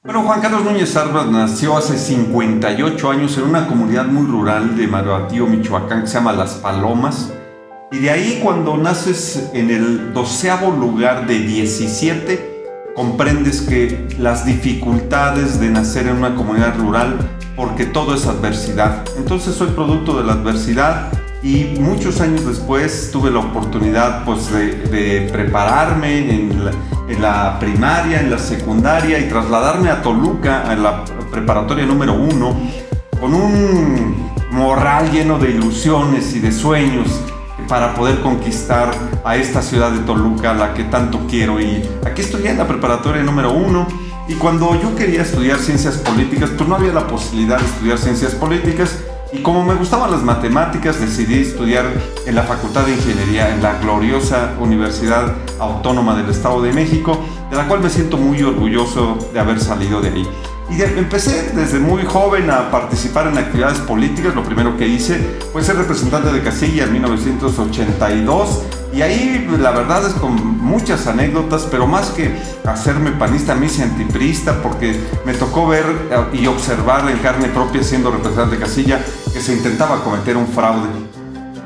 Bueno, Juan Carlos Núñez Arbas nació hace 58 años en una comunidad muy rural de Marabatío, Michoacán, que se llama Las Palomas. Y de ahí, cuando naces en el 12º lugar de 17, comprendes que las dificultades de nacer en una comunidad rural, porque todo es adversidad. Entonces soy producto de la adversidad y muchos años después tuve la oportunidad de prepararme en la primaria, en la secundaria y trasladarme a Toluca, a la preparatoria número 1, con un morral lleno de ilusiones y de sueños para poder conquistar a esta ciudad de Toluca, a la que tanto quiero. Y aquí estudié en la preparatoria número 1, y cuando yo quería estudiar ciencias políticas, pues no había la posibilidad de estudiar ciencias políticas, y como me gustaban las matemáticas, decidí estudiar en la Facultad de Ingeniería, en la gloriosa Universidad Autónoma del Estado de México, de la cual me siento muy orgulloso de haber salido de ahí. Y empecé desde muy joven a participar en actividades políticas. Lo primero que hice fue ser representante de casilla en 1982, y ahí la verdad es con muchas anécdotas, pero más que hacerme panista, me hice antipriista, porque me tocó ver y observar en carne propia, siendo representante de casilla, que se intentaba cometer un fraude.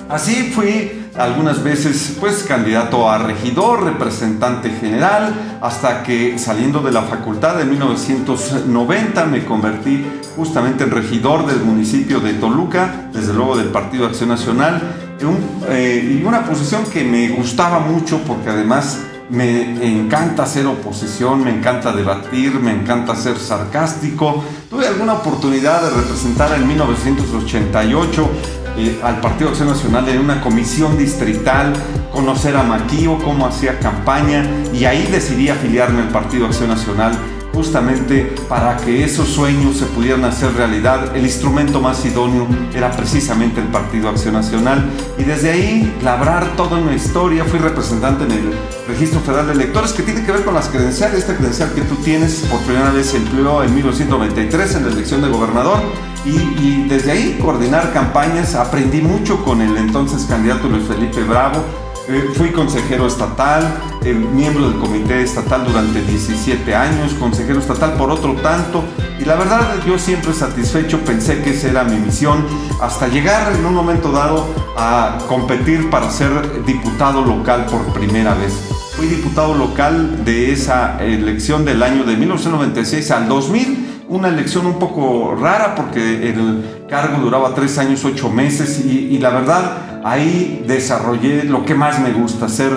Así fui algunas veces candidato a regidor, representante general, hasta que, saliendo de la facultad en 1990, me convertí justamente en regidor del municipio de Toluca, desde luego del Partido Acción Nacional, y una posición que me gustaba mucho, porque además me encanta hacer oposición, me encanta debatir, me encanta ser sarcástico. Tuve alguna oportunidad de representar en 1988 al Partido Acción Nacional en una comisión distrital, conocer a Maquío, cómo hacía campaña, y ahí decidí afiliarme al Partido Acción Nacional, justamente para que esos sueños se pudieran hacer realidad. El instrumento más idóneo era precisamente el Partido Acción Nacional, y desde ahí labrar toda una historia. Fui representante en el Registro Federal de Electores, que tiene que ver con las credenciales. Esta credencial que tú tienes por primera vez se empleó en 1993 en la elección de gobernador, y desde ahí coordinar campañas. Aprendí mucho con el entonces candidato Luis Felipe Bravo. Fui consejero estatal, miembro del comité estatal durante 17 años, consejero estatal por otro tanto, y la verdad yo siempre satisfecho. Pensé que esa era mi misión, hasta llegar en un momento dado a competir para ser diputado local por primera vez. Fui diputado local de esa elección del año de 1996 al 2000, una elección un poco rara porque el cargo duraba 3 años, 8 meses, y la verdad ahí desarrollé lo que más me gusta, ser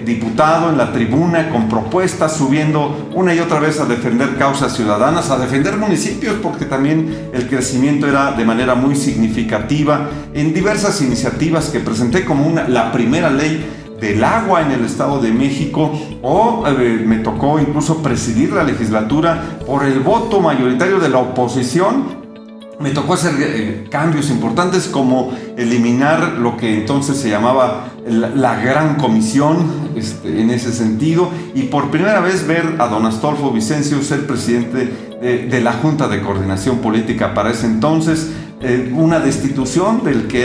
diputado en la tribuna con propuestas, subiendo una y otra vez a defender causas ciudadanas, a defender municipios, porque también el crecimiento era de manera muy significativa, en diversas iniciativas que presenté, como la primera ley del agua en el Estado de México, o me tocó incluso presidir la legislatura por el voto mayoritario de la oposición. Me tocó hacer cambios importantes, como eliminar lo que entonces se llamaba la Gran Comisión, en ese sentido, y por primera vez ver a don Astolfo Vicencio ser presidente de la Junta de Coordinación Política para ese entonces. Una destitución del que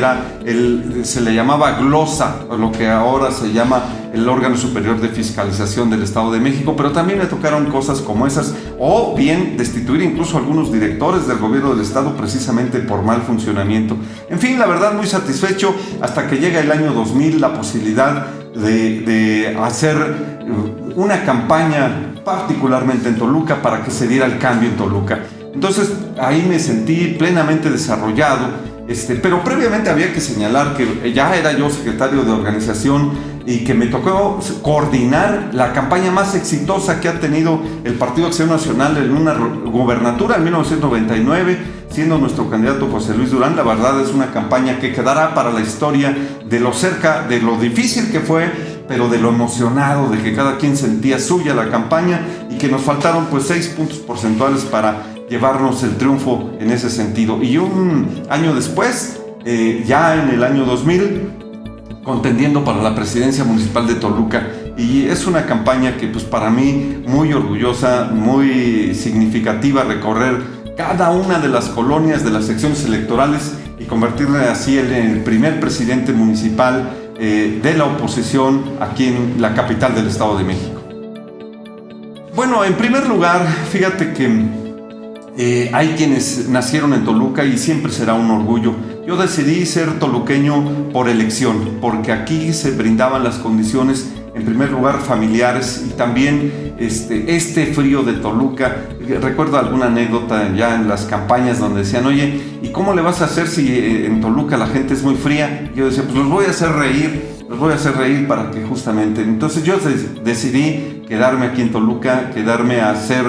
se le llamaba glosa, lo que ahora se llama el órgano superior de fiscalización del Estado de México, pero también me tocaron cosas como esas, o bien destituir incluso a algunos directores del gobierno del Estado precisamente por mal funcionamiento. En fin, la verdad muy satisfecho, hasta que llega el año 2000, la posibilidad de hacer una campaña particularmente en Toluca para que se diera el cambio en Toluca. Entonces ahí me sentí plenamente desarrollado, pero previamente había que señalar que ya era yo secretario de organización y que me tocó coordinar la campaña más exitosa que ha tenido el Partido Acción Nacional en una gubernatura en 1999, siendo nuestro candidato José Luis Durán. La verdad es una campaña que quedará para la historia, de lo difícil que fue, pero de lo emocionado, de que cada quien sentía suya la campaña, y que nos faltaron 6 puntos porcentuales para llevarnos el triunfo en ese sentido. Y un año después, ya en el año 2000, contendiendo para la presidencia municipal de Toluca. Y es una campaña que para mí muy orgullosa, muy significativa, recorrer cada una de las colonias de las secciones electorales y convertirme así en el primer presidente municipal de la oposición aquí en la capital del Estado de México. Bueno, en primer lugar, fíjate que hay quienes nacieron en Toluca y siempre será un orgullo. Yo decidí ser toluqueño por elección, porque aquí se brindaban las condiciones, en primer lugar, familiares, y también este frío de Toluca. Recuerdo alguna anécdota ya en las campañas donde decían, oye, ¿y cómo le vas a hacer si en Toluca la gente es muy fría? Yo decía, pues los voy a hacer reír para que justamente... Entonces yo decidí quedarme aquí en Toluca, quedarme a hacer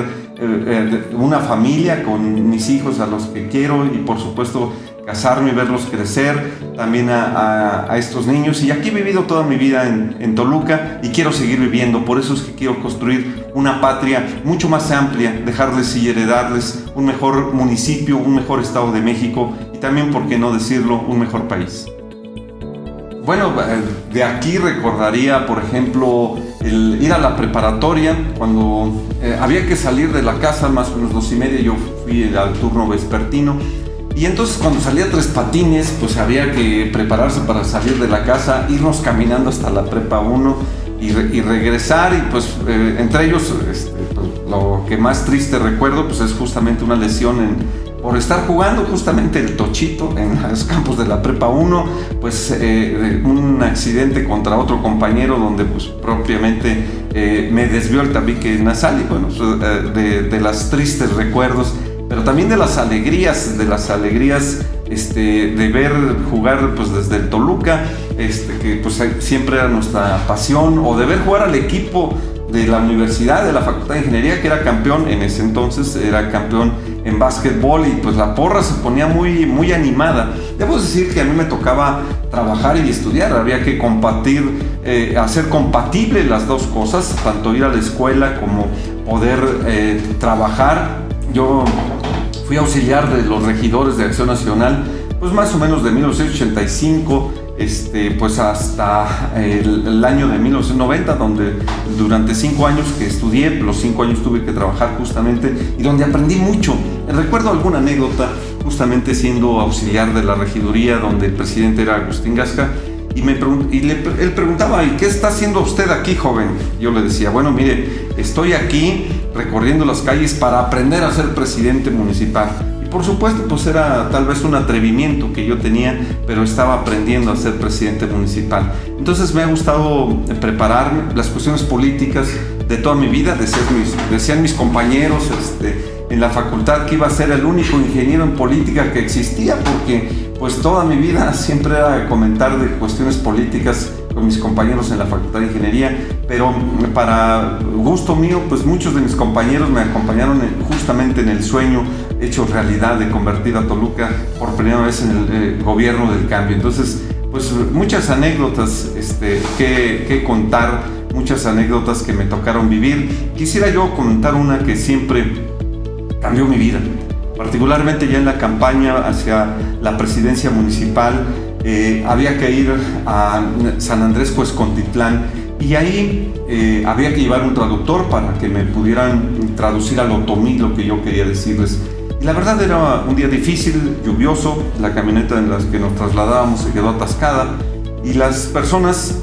una familia con mis hijos a los que quiero y por supuesto casarme y verlos crecer, también a estos niños. Y aquí he vivido toda mi vida en Toluca y quiero seguir viviendo. Por eso es que quiero construir una patria mucho más amplia, dejarles y heredarles un mejor municipio, un mejor Estado de México y también, por qué no decirlo, un mejor país. Bueno, de aquí recordaría, por ejemplo, el ir a la preparatoria, cuando había que salir de la casa, más o menos 2:30, yo fui al turno vespertino, y entonces cuando salía Tres Patines, pues había que prepararse para salir de la casa, irnos caminando hasta la Prepa 1 y regresar, y pues entre ellos, pues, lo que más triste recuerdo, pues es justamente una lesión por estar jugando justamente el tochito en los campos de la Prepa 1, pues un accidente contra otro compañero donde pues propiamente me desvió el tabique nasal, y bueno, de las tristes recuerdos, pero también de las alegrías de ver jugar pues desde el Toluca, que pues siempre era nuestra pasión, o de ver jugar al equipo de la universidad, de la Facultad de Ingeniería, que era campeón, en ese entonces era campeón en básquetbol, y pues la porra se ponía muy, muy animada. Debo decir que a mí me tocaba trabajar y estudiar, había que hacer compatible las dos cosas, tanto ir a la escuela como poder trabajar. Yo fui auxiliar de los regidores de Acción Nacional, pues más o menos de 1985, pues hasta el año de 1990, donde durante 5 años que estudié, los 5 años tuve que trabajar justamente, y donde aprendí mucho. Recuerdo alguna anécdota, justamente siendo auxiliar de la regiduría, donde el presidente era Agustín Gasca, y él preguntaba, ¿y qué está haciendo usted aquí, joven? Yo le decía, bueno, mire, estoy aquí recorriendo las calles para aprender a ser presidente municipal. Por supuesto, pues era tal vez un atrevimiento que yo tenía, pero estaba aprendiendo a ser presidente municipal. Entonces me ha gustado prepararme. Las cuestiones políticas de toda mi vida, decían mis compañeros en la facultad que iba a ser el único ingeniero en política que existía, porque pues toda mi vida siempre era comentar de cuestiones políticas con mis compañeros en la Facultad de Ingeniería, pero para gusto mío, pues muchos de mis compañeros me acompañaron justamente en el sueño hecho realidad de convertir a Toluca por primera vez en el gobierno del cambio. Entonces, pues muchas anécdotas que contar, muchas anécdotas que me tocaron vivir. Quisiera yo comentar una que siempre cambió mi vida, particularmente ya en la campaña hacia la presidencia municipal. Había que ir a San Andrés Cuezcontitlán, y ahí había que llevar un traductor para que me pudieran traducir al otomí lo que yo quería decirles. Y la verdad era un día difícil, lluvioso, la camioneta en la que nos trasladábamos se quedó atascada y las personas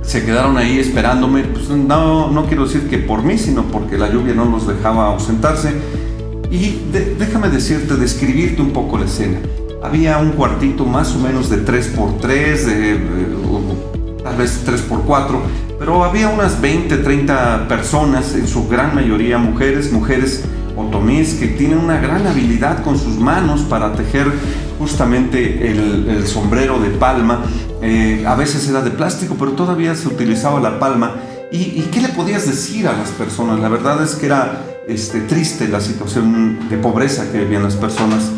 se quedaron ahí esperándome. Pues no quiero decir que por mí, sino porque la lluvia no los dejaba ausentarse. Y déjame describirte un poco la escena. Había un cuartito más o menos de 3x3, tal vez 3x4, pero había unas 20, 30 personas, en su gran mayoría mujeres otomíes, que tienen una gran habilidad con sus manos para tejer justamente el sombrero de palma. A veces era de plástico, pero todavía se utilizaba la palma. ¿Y qué le podías decir a las personas? La verdad es que era triste la situación de pobreza que vivían las personas.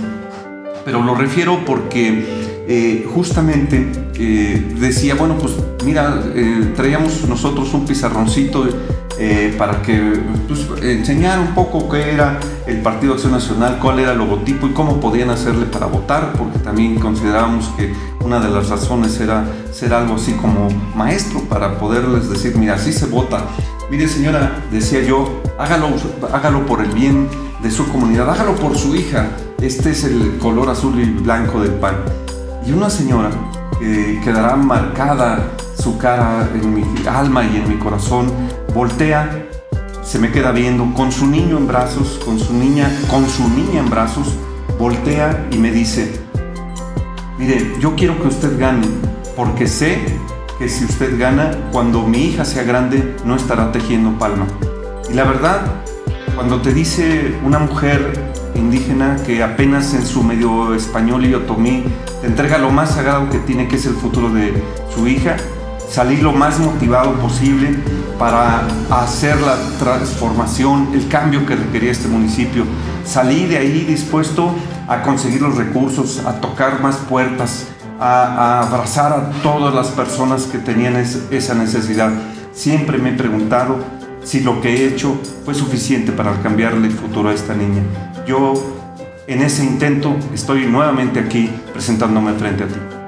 Pero lo refiero porque justamente decía, bueno, pues mira, traíamos nosotros un pizarroncito para que pues, enseñar un poco qué era el Partido Acción Nacional, cuál era el logotipo y cómo podían hacerle para votar, porque también considerábamos que una de las razones era ser algo así como maestro para poderles decir, mira, así se vota. Mire, señora, decía yo, hágalo por el bien de su comunidad, hágalo por su hija. Este es el color azul y blanco del PAN. Y una señora quedará marcada su cara en mi alma y en mi corazón, voltea se me queda viendo con su niño en brazos, con su niña en brazos, voltea y me dice: mire, yo quiero que usted gane, porque sé que si usted gana, cuando mi hija sea grande, no estará tejiendo palma. Y la verdad, cuando te dice una mujer indígena que apenas en su medio español y otomí te entrega lo más sagrado que tiene, que es el futuro de su hija, salí lo más motivado posible para hacer la transformación, el cambio que requería este municipio. Salí de ahí dispuesto a conseguir los recursos, a tocar más puertas, a abrazar a todas las personas que tenían esa necesidad. Siempre me he preguntado si lo que he hecho fue suficiente para cambiarle el futuro a esta niña. Yo, en ese intento, estoy nuevamente aquí presentándome frente a ti.